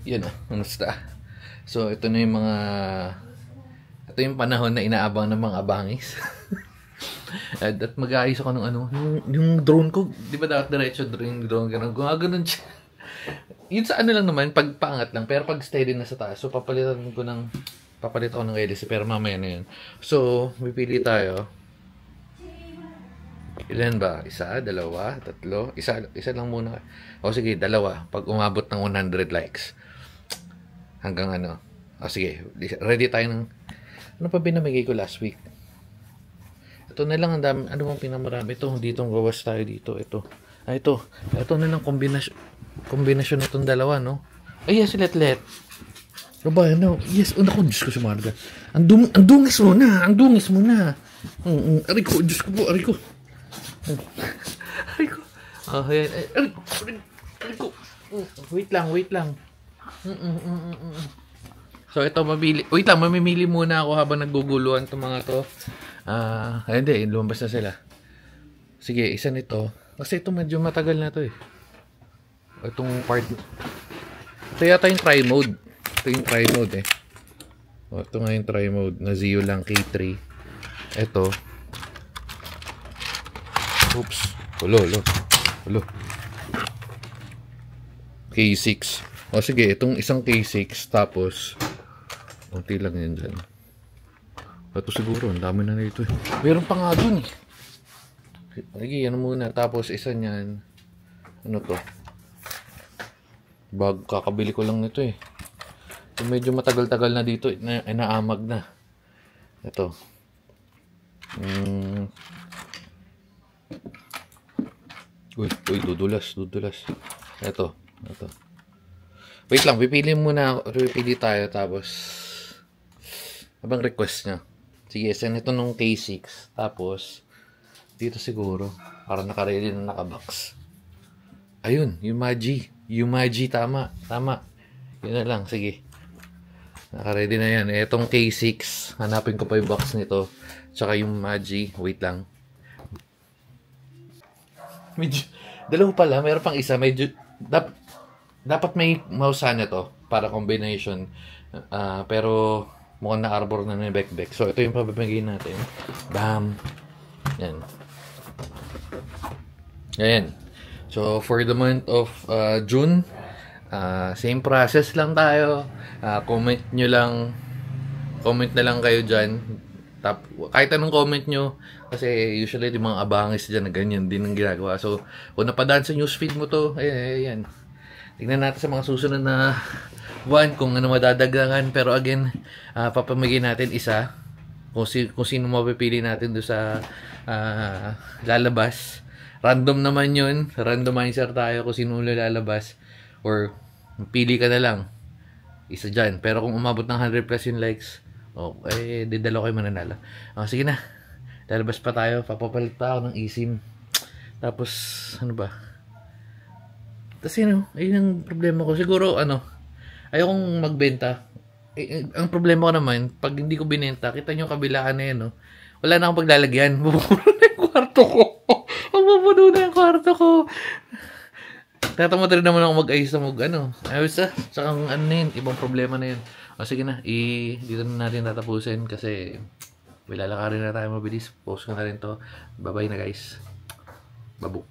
Yun na, basta. So, ito na yung mga... Ito yung panahon na inaabang ng mga abangis. At mag-aayos ako ng ano, yung drone ko, di ba dapat diretso yung drone, ganun, gumaganon siya. Yun sa ano lang naman, pagpaangat lang, pero pag steady na sa taas, so papalit ako ng hélice, pero mamaya na yun. So, pipili tayo. Ilan ba? Isa, dalawa, tatlo, isa lang muna. O sige, dalawa, pag umabot ng 100 likes. Hanggang ano. O sige, ready tayo ng, ano pa binamigay ko last week? Ito na lang ang dami. Ano bang pinamarami? Ito, dito gawas tayo dito. Ito. Ito na lang kombinasyon na itong dalawa, no? Ay, yes, let. Diba, no? Yes, naku, Diyos ko, sumarga. Ang dungis mo na. Aray ko, Diyos ko po, aray ko. Ayan. Aray ko. Wait lang. So, ito, mamimili muna ako habang nagguguluhan itong mga to. Hindi, lumabas na sila. Sige, isa nito. Kasi ito medyo matagal na to eh. Itong part. Ito yata yung try mode. Eh. Ito nga yung try mode. Na Zio lang, K3. Ito. Oops. Hulo. K6. O sige, itong isang K6. Tapos, unti lang yan dyan. Ito siguro, ang dami na nito eh. Meron pa nga dun eh. Sige, yan muna. Tapos isa niyan. Ano to? Kakabili ko lang nito eh. So, medyo matagal-tagal na dito. Naamag na. Ito. Uy, dudulas. Ito. Wait lang, pipili tayo. Tapos, abang request niya. Sige, send ito nung K6. Tapos, dito siguro. Para naka-ready na naka-box. Ayun, Yumaji, tama. Yun na lang, sige. Naka-ready na yan. Itong K6, hanapin ko pa yung box nito. Tsaka yung Yumaji, wait lang. Dalawa pala, mayroon pang isa. Dapat may mouse na to para combination. Pero, mukhang na-arbor na ng back. So, ito yung pabibigay natin. Bam! Yan. So, for the month of June, same process lang tayo. Comment na lang kayo dyan. Kahit anong comment nyo, kasi usually yung mga abangis dyan na ganyan din ang ginagawa. So, kung napadaan sa newsfeed mo to, ayan. Tignan natin sa mga susunod na buwan kung ano madadagdagan. Pero again, papamigay natin isa. Kung sino mapipili natin doon sa lalabas. Random naman yun. Randomizer tayo kung sino lalabas. Or pili ka na lang. Isa dyan. Pero kung umabot ng 100 plus yung likes, didalo kayo mananalo. Sige na. Lalabas pa tayo. Papapalit pa ako ng eSIM. Tapos, ano ba? Tapos ayun ang problema ko. Siguro, ayokong magbenta. Ang problema ko naman, pag hindi ko binenta, kita nyo kabilaan na yan, wala na akong paglalagyan. Bubuno na yung kwarto ko. Bubuno na yung kwarto ko. Tatamad rin naman ako mag-ayos na ayos na. Saka ibang problema na yun. Sige na, dito na natin tatapusin kasi lalakarin na tayo mabilis. Post ko na rin to. Bye-bye na guys. Babu.